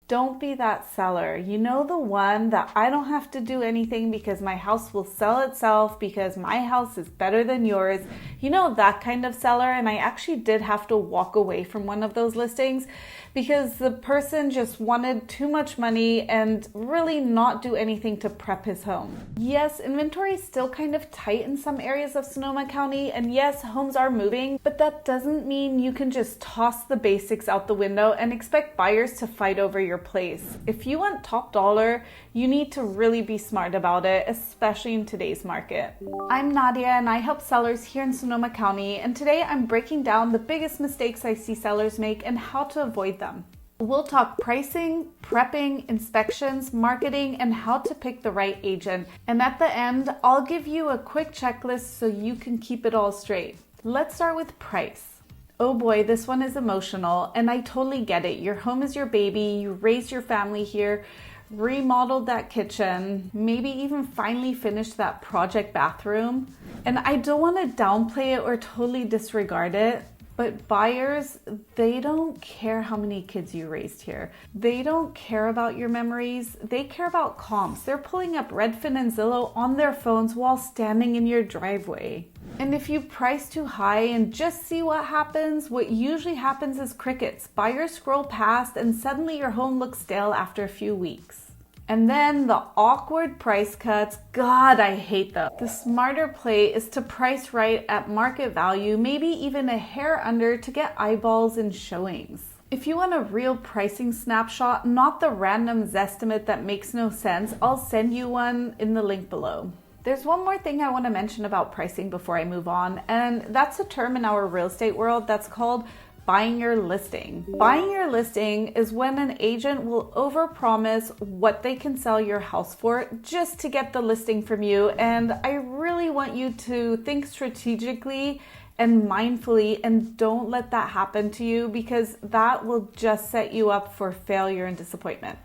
Don't be that seller. You know, the one that I don't have to do anything because my house will sell itself because my house is better than yours. You know, that kind of seller. And I actually did have to walk away from one of those listings because the person just wanted too much money and really not do anything to prep his home. Yes, inventory is still kind of tight in some areas of Sonoma County, and yes, homes are moving, but that doesn't mean you can just toss the basics out the window and expect buyers to fight over your place. If you want top dollar, you need to really be smart about it, especially in today's market. I'm Nadia and I help sellers here in Sonoma County, and today I'm breaking down the biggest mistakes I see sellers make and how to avoid them. We'll talk pricing, prepping, inspections, marketing, and how to pick the right agent. And at the end, I'll give you a quick checklist so you can keep it all straight. Let's start with price. Oh boy, this one is emotional, and I totally get it. Your home is your baby, you raised your family here, remodeled that kitchen, maybe even finally finished that project bathroom. And I don't want to downplay it or totally disregard it, but buyers, they don't care how many kids you raised here. They don't care about your memories. They care about comps. They're pulling up Redfin and Zillow on their phones while standing in your driveway. And if you price too high and just see what happens, what usually happens is crickets. Buyers scroll past and suddenly your home looks stale after a few weeks. And then the awkward price cuts, God, I hate them. The smarter play is to price right at market value, maybe even a hair under to get eyeballs and showings. If you want a real pricing snapshot, not the random Zestimate that makes no sense, I'll send you one in the link below. There's one more thing I want to mention about pricing before I move on, and that's a term in our real estate world that's called buying your listing. Buying your listing is when an agent will overpromise what they can sell your house for just to get the listing from you. And I really want you to think strategically and mindfully, and don't let that happen to you because that will just set you up for failure and disappointment.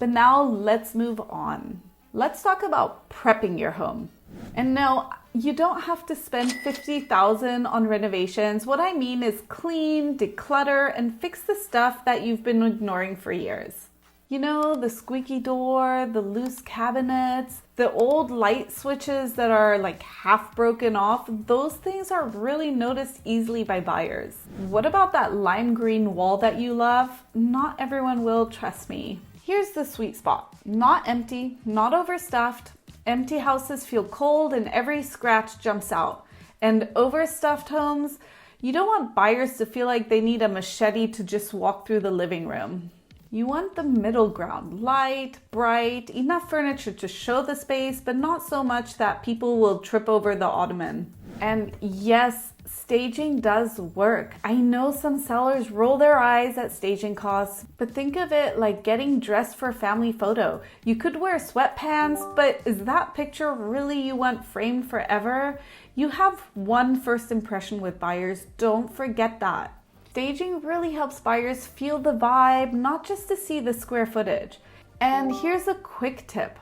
But now let's move on. Let's talk about prepping your home. And no, you don't have to spend $50,000 on renovations. What I mean is clean, declutter, and fix the stuff that you've been ignoring for years. You know, the squeaky door, the loose cabinets, the old light switches that are like half broken off. Those things are really noticed easily by buyers. What about that lime green wall that you love? Not everyone will, trust me. Here's the sweet spot. Not empty, not overstuffed. Empty houses feel cold and every scratch jumps out. And overstuffed homes, you don't want buyers to feel like they need a machete to just walk through the living room. You want the middle ground, light, bright, enough furniture to show the space, but not so much that people will trip over the ottoman. And yes, staging does work. I know some sellers roll their eyes at staging costs, but think of it like getting dressed for a family photo. You could wear sweatpants, but is that picture really you want framed forever? You have one first impression with buyers. Don't forget that. Staging really helps buyers feel the vibe, not just to see the square footage. And here's a quick tip.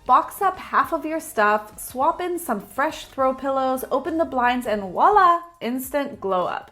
Box up half of your stuff, swap in some fresh throw pillows, open the blinds, and voila, instant glow up.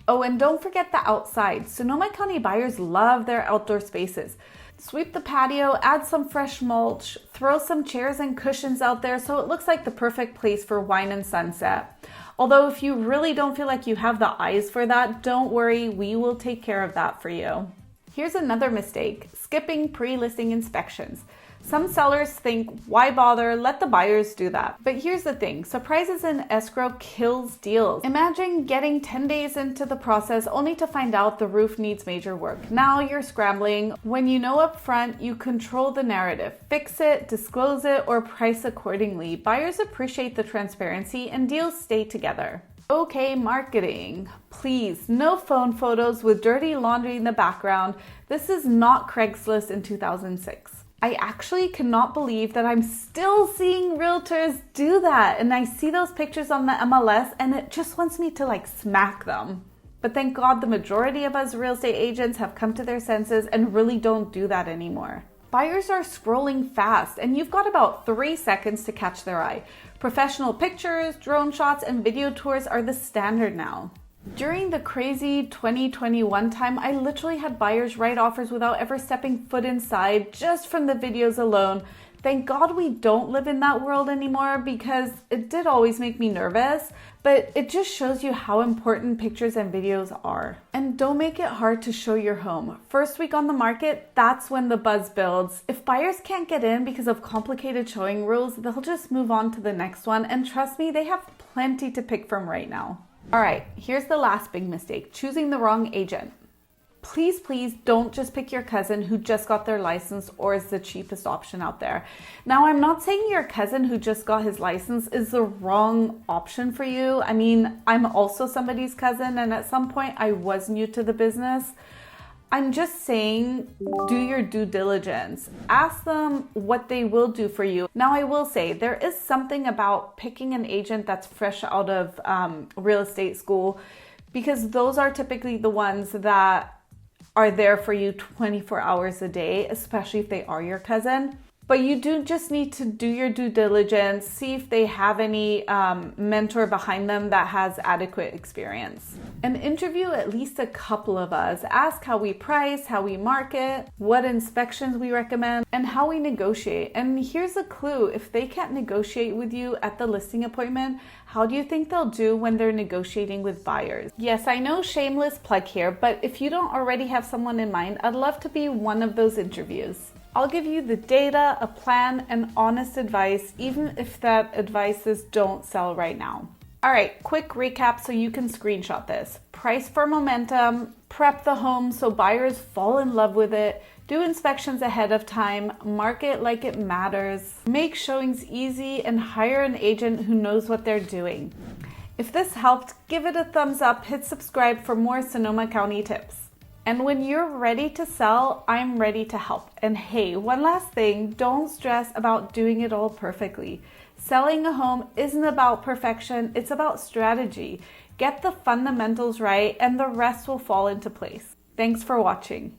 Oh, and don't forget the outside. Sonoma County buyers love their outdoor spaces. Sweep the patio, add some fresh mulch, throw some chairs and cushions out there so it looks like the perfect place for wine and sunset. Although if you really don't feel like you have the eyes for that, don't worry, we will take care of that for you. Here's another mistake, skipping pre-listing inspections. Some sellers think, why bother? Let the buyers do that. But here's the thing, surprises in escrow kills deals. Imagine getting 10 days into the process only to find out the roof needs major work. Now you're scrambling. When you know up front, you control the narrative. Fix it, disclose it, or price accordingly. Buyers appreciate the transparency and deals stay together. Okay, marketing. Please, no phone photos with dirty laundry in the background. This is not Craigslist in 2006. I actually cannot believe that I'm still seeing realtors do that. And I see those pictures on the MLS and it just wants me to like smack them. But thank God the majority of us real estate agents have come to their senses and really don't do that anymore. Buyers are scrolling fast and you've got about 3 seconds to catch their eye. Professional pictures, drone shots, and video tours are the standard now. During the crazy 2021 time, I literally had buyers write offers without ever stepping foot inside, just from the videos alone. Thank God we don't live in that world anymore, because it did always make me nervous, but it just shows you how important pictures and videos are. And don't make it hard to show your home. First week on the market, that's when the buzz builds. If buyers can't get in because of complicated showing rules, they'll just move on to the next one, and trust me, they have plenty to pick from right now. All right, here's the last big mistake: choosing the wrong agent. Please, please don't just pick your cousin who just got their license or is the cheapest option out there. Now, I'm not saying your cousin who just got his license is the wrong option for you. I mean, I'm also somebody's cousin, and at some point I was new to the business. I'm just saying, do your due diligence. Ask them what they will do for you. Now, I will say there is something about picking an agent that's fresh out of real estate school, because those are typically the ones that are there for you 24 hours a day, especially if they are your cousin. But you do just need to do your due diligence, see if they have any mentor behind them that has adequate experience. And interview at least a couple of us. Ask how we price, how we market, what inspections we recommend, and how we negotiate. And here's a clue: if they can't negotiate with you at the listing appointment, how do you think they'll do when they're negotiating with buyers? Yes, I know, shameless plug here, but if you don't already have someone in mind, I'd love to be one of those interviews. I'll give you the data, a plan, and honest advice, even if that advice is don't sell right now. All right, quick recap so you can screenshot this. Price for momentum, prep the home so buyers fall in love with it, do inspections ahead of time, market like it matters, make showings easy, and hire an agent who knows what they're doing. If this helped, give it a thumbs up, hit subscribe for more Sonoma County tips. And when you're ready to sell, I'm ready to help. And hey, one last thing, don't stress about doing it all perfectly. Selling a home isn't about perfection, it's about strategy. Get the fundamentals right and the rest will fall into place. Thanks for watching.